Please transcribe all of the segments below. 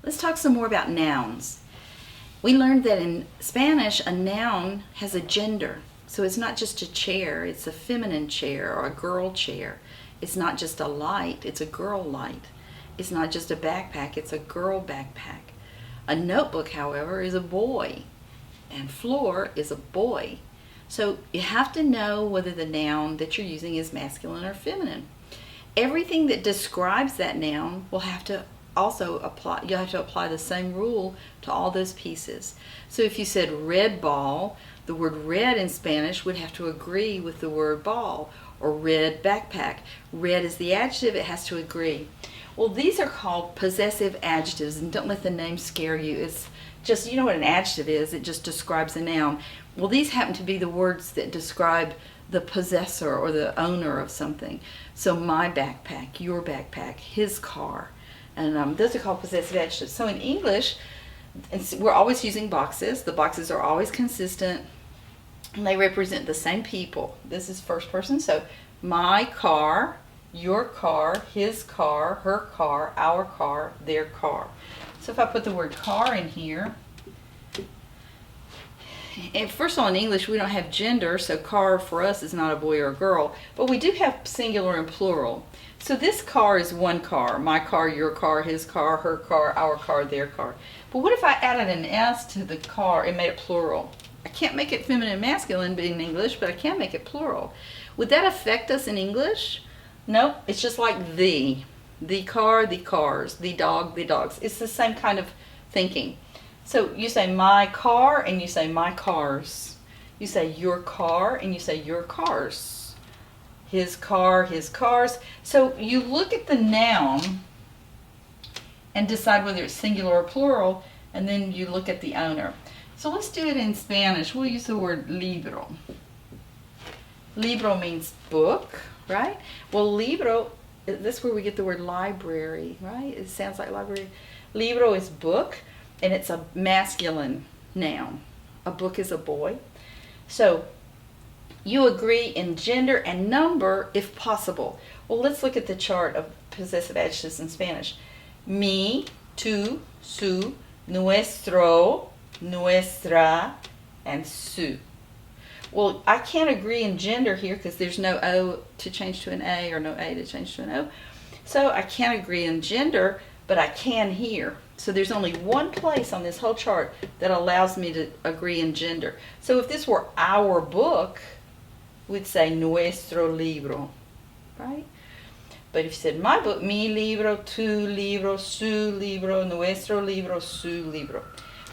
Let's talk some more about nouns. We learned that in Spanish, a noun has a gender. So it's not just a chair, it's a feminine chair or a girl chair. It's not just a light, it's a girl light. It's not just a backpack, it's a girl backpack. A notebook, however, is a boy, and floor is a boy. So you have to know whether the noun that you're using is masculine or feminine. Everything that describes that noun will have to also apply. You'll have to apply the same rule to all those pieces. So if you said red ball, the word red in Spanish would have to agree with the word ball, or red backpack. Red is the adjective, it has to agree. Well, these are called possessive adjectives, and don't let the name scare you. It's just, you know what an adjective is, it just describes a noun. Well, these happen to be the words that describe the possessor or the owner of something. So my backpack, your backpack, his car, and those are called possessive adjectives. So in English, we're always using boxes. The boxes are always consistent, and they represent the same people. This is first person, so my car, your car, his car, her car, our car, their car. So if I put the word car in here, and first of all, in English, we don't have gender, so car for us is not a boy or a girl, but we do have singular and plural. So this car is one car, my car, your car, his car, her car, our car, their car. But what if I added an S to the car and made it plural? I can't make it feminine and masculine in English, but I can make it plural. Would that affect us in English? Nope, it's just like the car, the cars, the dog, the dogs. It's the same kind of thinking. So you say my car and you say my cars. You say your car and you say your cars. His car, his cars. So you look at the noun and decide whether it's singular or plural, and then you look at the owner. So let's do it in Spanish. We'll use the word libro. Libro means book, right? Well, libro, that's where we get the word library, right? It sounds like library. Libro is book, and it's a masculine noun. A book is a boy. So you agree in gender and number if possible. Well, let's look at the chart of possessive adjectives in Spanish. Mi, tu, su, nuestro, nuestra, and su. Well, I can't agree in gender here because there's no O to change to an A or no A to change to an O. So I can't agree in gender, but I can here. So there's only one place on this whole chart that allows me to agree in gender. So if this were our book, we'd say nuestro libro, right? But if you said my book, mi libro, tu libro, su libro, nuestro libro, su libro.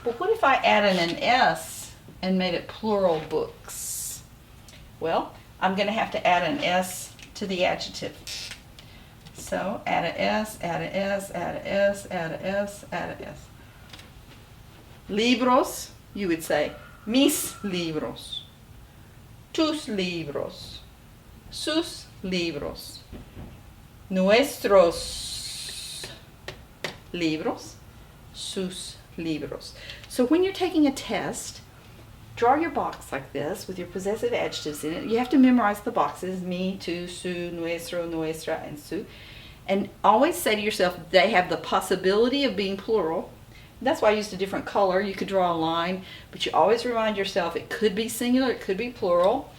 But what if I added an S and made it plural books? Well, I'm going to have to add an S to the adjective. So add an S, add an S, add an S, add an S, add an S. Libros, you would say mis libros, tus libros, sus libros, nuestros libros, sus libros. So when you're taking a test, draw your box like this with your possessive adjectives in it. You have to memorize the boxes, mi, tu, su, nuestro, nuestra, and su. And always say to yourself, they have the possibility of being plural. That's why I used a different color. You could draw a line, but you always remind yourself it could be singular, it could be plural.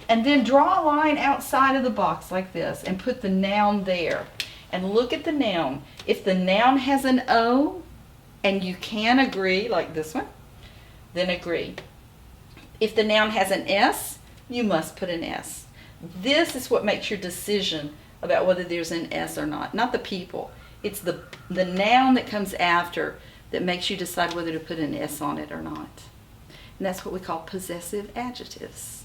And then draw a line outside of the box like this and put the noun there. And look at the noun. If the noun has an O and you can agree, like this one, then agree. If the noun has an S, you must put an S. This is what makes your decision about whether there's an S or not the people. It's the noun that comes after that makes you decide whether to put an S on it or not. And that's what we call possessive adjectives.